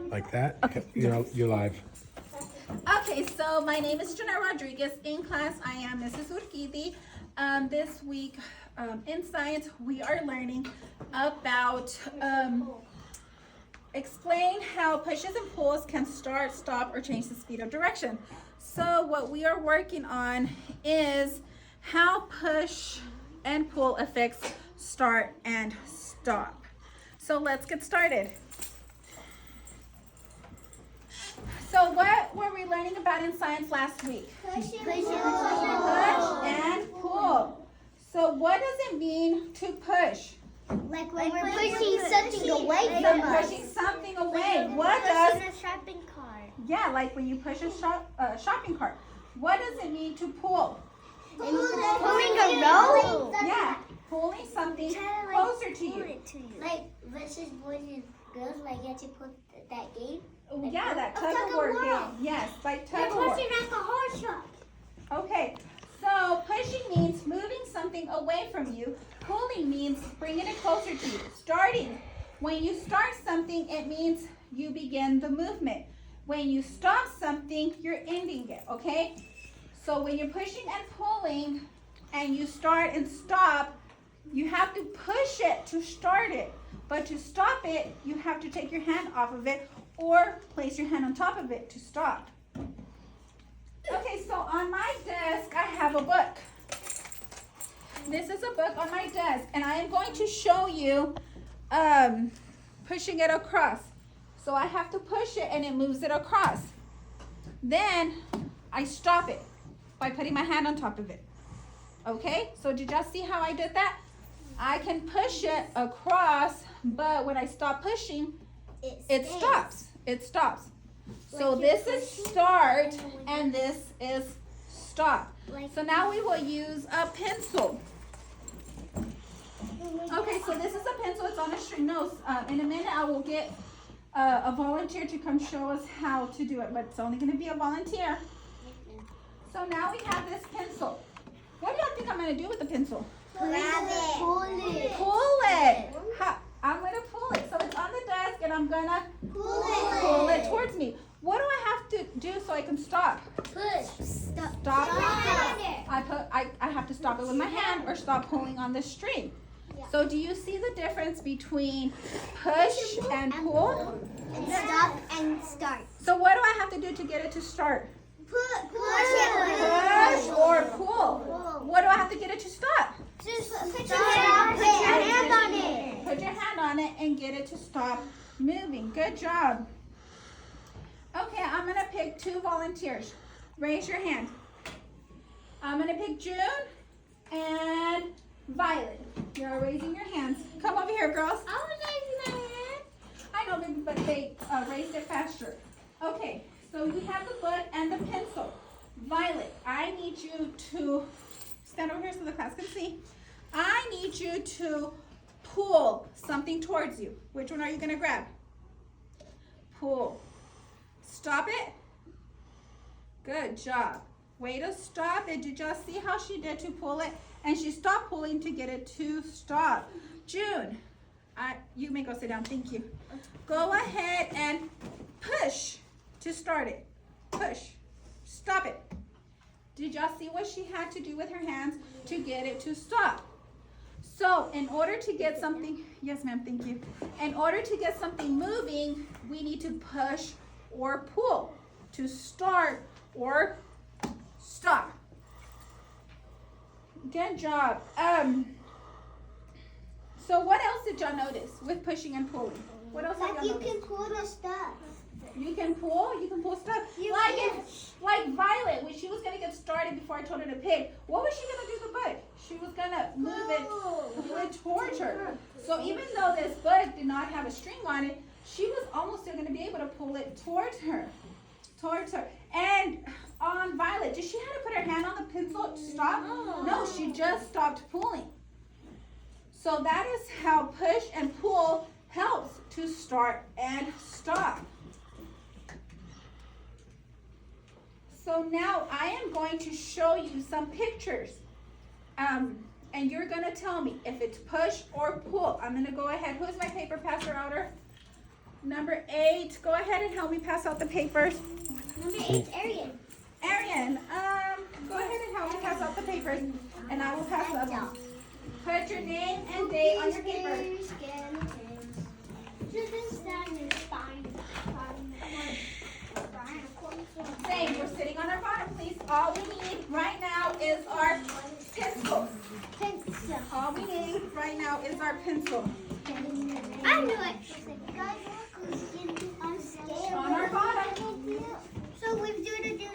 like that. Okay. You're live. Okay, so my name is Jeanette Rodriguez. In class, I am Mrs. Urquidi. This week in science, we are learning about explain how pushes and pulls can start, stop, or change the speed of direction. So what we are working on is how push and pull affects start and stop. So let's get started. So what were we learning about in science last week? Push and pull. So what does it mean to push? Like when we're pushing something away from us. Pushing something away. What does? a shopping cart. Yeah, like when you push a shopping cart. What does it mean to pull? Pulling a rope? Yeah, pulling something closer to you. Like versus boys and girls, like you have to put that game. Oh, yeah, that tug of war game. Yes, like tug of war. Pushing at the horse shop. Okay, so pushing means moving something away from you. Pulling means bringing it closer to you. Starting. When you start something, it means you begin the movement. When you stop something, you're ending it, okay? So when you're pushing and pulling and you start and stop, you have to push it to start it. But to stop it, you have to take your hand off of it or place your hand on top of it to stop. Okay, so on my desk, I have a book. This is a book on my desk, and I am going to show you pushing it across. So I have to push it, and it moves it across. Then I stop it by putting my hand on top of it. Okay, so did y'all see how I did that? I can push it across, but when I stop pushing, it stops. It stops. So this is start and this is stop. So now we will use a pencil. Okay, so this is a pencil. It's on a string. No, in a minute I will get a volunteer to come show us how to do it, but it's only going to be a volunteer. So now we have this pencil. What do y'all think I'm going to do with the pencil? Grab it. Pull it. Pull it. I'm going to pull it. So it's on the desk and I'm going to pull it towards me. What do I have to do so I can stop? Push. Stop. Stop. I have to stop it with my hand or stop pulling on the string. Yeah. So do you see the difference between push and pull? And stop and start. So what do I have to do to get it to start? Push or pull. What do I have to get it to stop? Just put your hand on it. Put your hand on it and get it to stop moving. Good job. Okay, I'm going to pick 2 volunteers. Raise your hand. I'm going to pick June and Violet. You're raising your hands. Come over here, girls. I was raising my hand. I know, baby, but they raised it faster. Okay, so we have the book and the pencil. Violet, I need you to stand over here so the class can see. I need you to pull something towards you. Which one are you going to grab? Pull. Stop it. Good job. Way to stop it. Did y'all see how she did to pull it? And she stopped pulling to get it to stop. June, you may go sit down. Thank you. Go ahead and push to start it. Push. Stop it. Did y'all see what she had to do with her hands to get it to stop? So in order to get something, yes ma'am, thank you. In order to get something moving, we need to push or pull to start or stop. Good job. So what else did y'all notice with pushing and pulling? What else have y'all noticed? Can pull the stuff. You can pull stuff. Like Violet, when she was gonna get started before I told her to pick, what was she gonna do with the book? She was gonna pull it towards her. So even though this book did not have a string on it, she was almost still gonna be able to pull it towards her. And on Violet, did she have to put her hand on the pencil to stop? No, she just stopped pulling. So that is how push and pull helps to start and stop. So now I am going to show you some pictures. And you're going to tell me if it's push or pull. I'm going to go ahead. Who's my paper passer outer? Number 8, go ahead and help me pass out the papers. Number 8, Arian. Arian, go ahead and help me pass out the papers, and I will pass the other ones. Put your name and date on your paper. Same, we're sitting on our bottom, please. All we need right now is our pencil. All we need right now is our pencil. I knew it. On our bottom. So we've got to do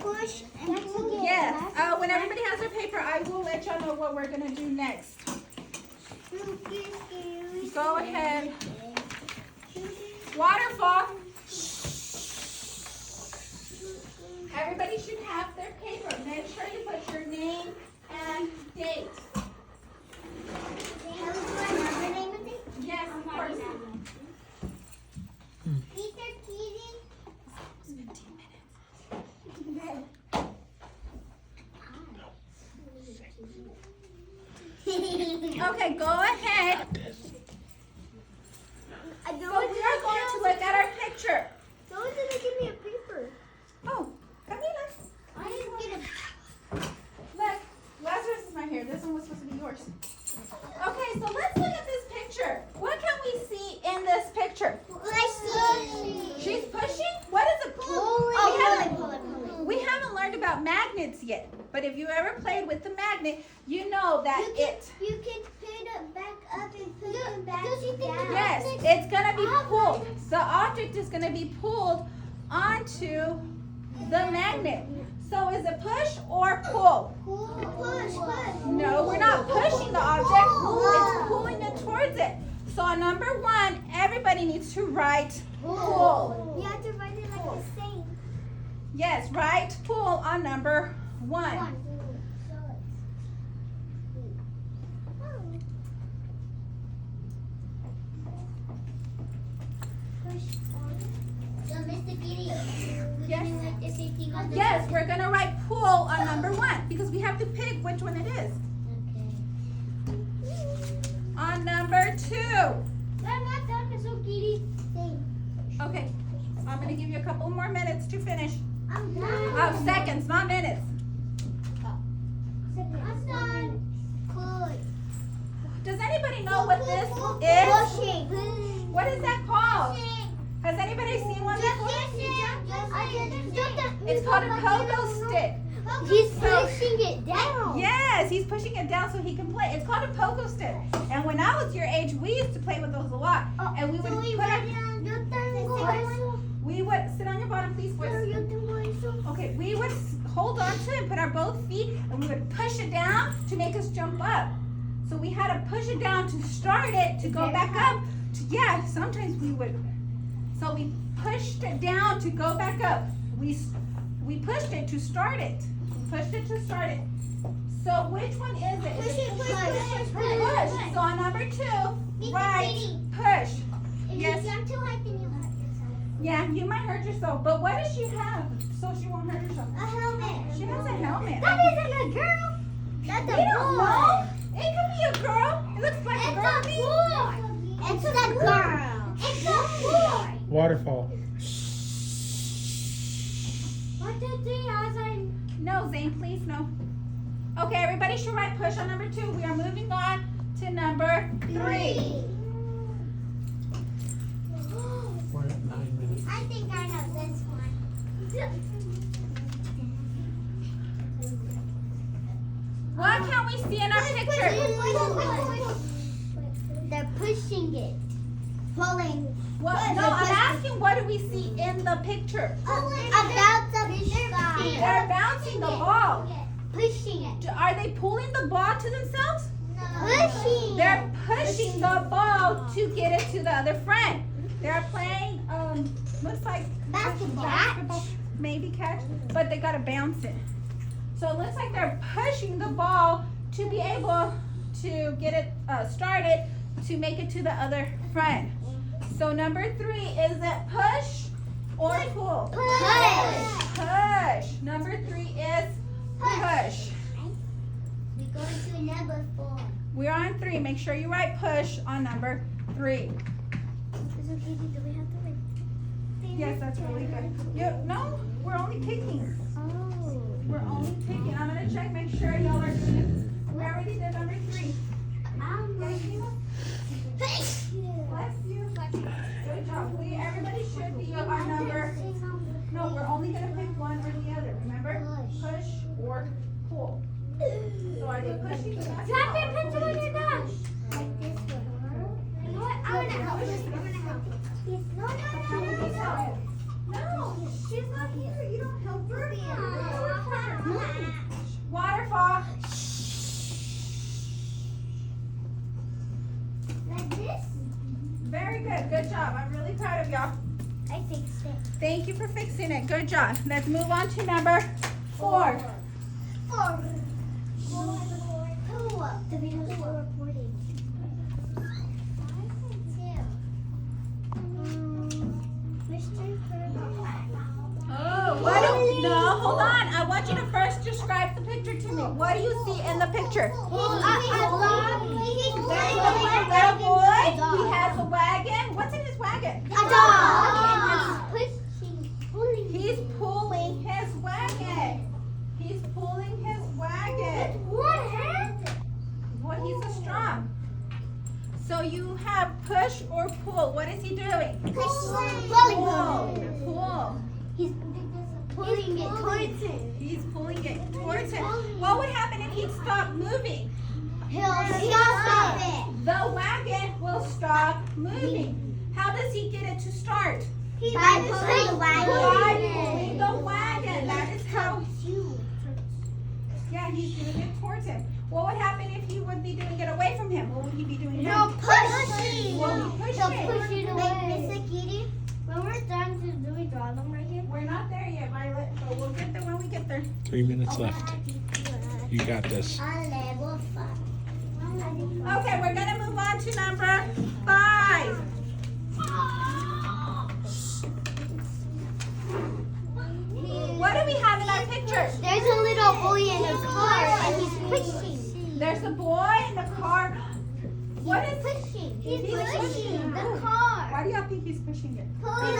push and pull. Yes. When everybody has their paper, I will let y'all know what we're gonna do next. Go ahead. Waterfall. Everybody should have their paper. Make sure you put your name and date. Yes, of course. Peter Keating. 15 minutes. Okay, go ahead. So we are going to look at our picture. Someone's gonna give me a paper. Oh, Camila. I didn't get a. Look, Lazarus is not here. This one was supposed to be yours. Okay, so let's look at this picture. What can we see in this picture? She's pushing? What is a pull? We haven't learned about magnets yet. But if you ever played with the magnet, you know that You can put it back up and put it back down. yes, it's going to be pulled. The object is going to be pulled onto the magnet. So is it push or pull? Push. No, we're not pushing the object. It's pulling it towards it. So on number 1, everybody needs to write pull. You have to write it like the same. Yes, write pull on number 1. So Mr. Kitty, Yes. like the same thing on the Yes, we're going to write pull on number 1 because we have to pick which one it is. On number 2. I'm not done, Mr. Kitty. Okay, I'm going to give you a couple more minutes to finish. I'm done. Seconds, not minutes. I'm done. Push. Does anybody know what this is? Pushing. What is that called? Has anybody seen one before? It's called a pogo stick. He's pushing it down. Yes, he's pushing it down so he can play. It's called a pogo stick. And when I was your age, we used to play with those a lot. And we would put our, we would sit on your bottom, please. Okay, we would hold on to it, put our both feet, and we would push it down to make us jump up. So we had to push it down to start it, to go back up. Yeah, sometimes we would. So we pushed it down to go back up. We pushed it to start it. Pushed it to start it. So which one is it? Is it push. So on number 2, right, push. Yes. Yeah, you might hurt yourself. But what does she have so she won't hurt herself? A helmet. She has a helmet. That isn't a girl. That's We a don't boy. know. It could be a girl. It looks like a girl to me. It's a girl. It's a boy. Waterfall. 1, 2, 3, as I. No, Zane, please, no. Okay, everybody should write push on number 2. We are moving on to number 3. We're at 9 minutes. I think I know this one. What can we see in our picture? They're pushing it. Pulling. What? No, I'm asking what do we see in the picture? About the sky. They're bouncing the ball. Pushing it. Are they pulling the ball to themselves? Pushing. They're pushing the ball to get it to the other friend. They're playing, looks like basketball, maybe catch, but they gotta bounce it. So it looks like they're pushing the ball to be able to get it started to make it to the other friend. So number 3, is it push or pull? Push. Push. Number 3 is push. We go to number 4. We're on 3. Make sure you write push on number 3. Is it okay? Do we have to? Yes, that's really good. No, we're only picking. Oh. We're only picking. I'm gonna check, make sure y'all are doing it. We already did number 3. Bless you. Good job. Everybody should be on number. No, we're only gonna pick one or the other. Remember? Push or pull. So are they pushing the basketball? Drop your pencil when you're done. Like this one. You know what? I'm gonna help you. I'm gonna help you. No. No, she's not here. You don't help her. Waterfall. Like this? Very good. Good job. I'm really proud of y'all. I fixed it. Thank you for fixing it. Good job. Let's move on to number 4. 4. The video's still recording. Oh, no, hold on. I want you to first describe the picture to me. What do you see in the picture? There's a little boy. He has a wagon. What's in his wagon? A dog. He's pulling his wagon. He's pulling his wagon. What happened? Well, he's a strong. So you have push or pull. What is he doing? Pull. Pull. He's pulling it towards him. He's pulling it towards him. What would happen if he stopped moving? He'll stop it. The wagon will stop moving. How does he get it to start? By pulling the By pulling wagon. the wagon. That is how. Yeah, he's doing it towards him. What would happen if he would be doing it away from him? What would he be doing He'll then? push. Will he push it? away. Miss Akiti, when we're done, do we draw them right here? We're not there yet, Violet, but we'll get there when we get there. 3 minutes left. You got this. Okay, we're gonna move on to number 5. What do we have in our picture? There's a little boy in a car and he's pushing. There's a boy in the car. What is pushing? He's He's pushing pushing. the car. Why do y'all think he's pushing it? Probably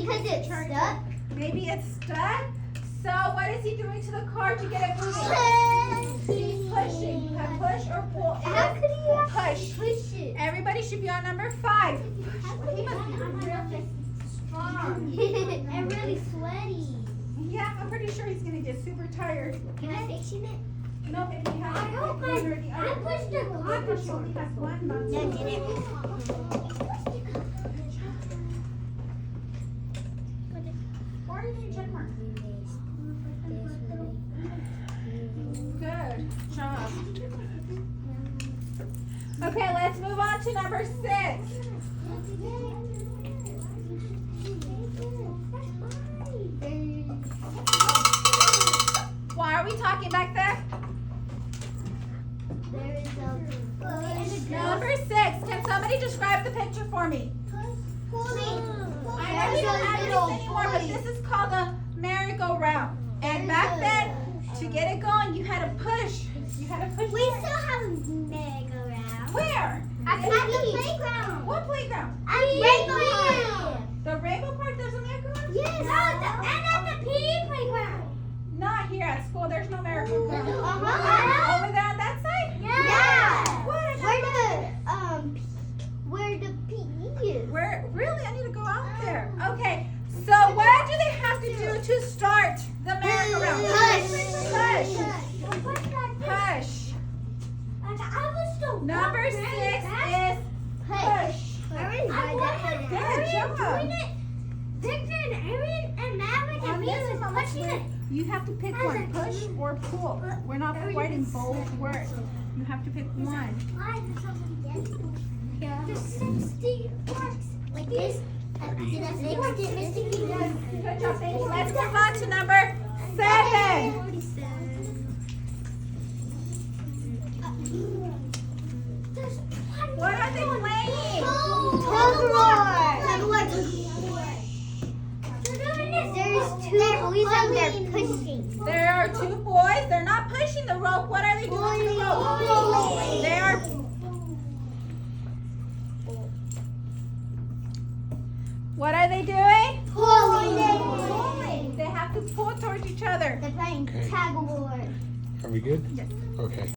because it's stuck. Maybe it's stuck. So what is he doing to the car to get it moving? He's pushing. You have push or pull. How could he Push. it? Everybody should be on number 5. He must be really strong. I'm really sweaty. Yeah, I'm pretty sure he's gonna get super tired. Can I fix it? No, if he has I hope one or the other. I pushed the car Maybe she before. only has one, not No, two. did it? Or did you check mark? Good job. Okay, let's move on to number 6. Why are we talking back there? Number 6. Can somebody describe the picture for me? I know you don't have this anymore, but this is called a merry-go-round. And back then, to get it going, you had to push. You had to push. We still have a merry-go-round. Where? At the playground. What playground? At Rainbow Park. The Rainbow Park, there's a merry-go-round? Yes. And at the PE playground. Not here at school. There's no merry-go-round. Uh-huh. Over there on that side? Yeah. What? Where the PE is. Where? Really? I need to go out there. Okay. So what do they have to do to start the merry-go-round? Push. Push. Number 6 is push. Good job. Victor and Aaron and Maverick On and this Felix one, let's pushing do it. You have to pick one, push or pull. We're not writing bold words. You have to pick one. The 60 works like this. See, that's it. Good job, thank you. Let's move on to number 7. What are they playing? There's 2 boys and they're pushing. There are 2 boys. They're not pushing the rope. What are they doing to the rope? They are What are they doing? Pulling. They have to pull towards each other. They're playing Okay. tag of war. Are we good? Yes. Okay.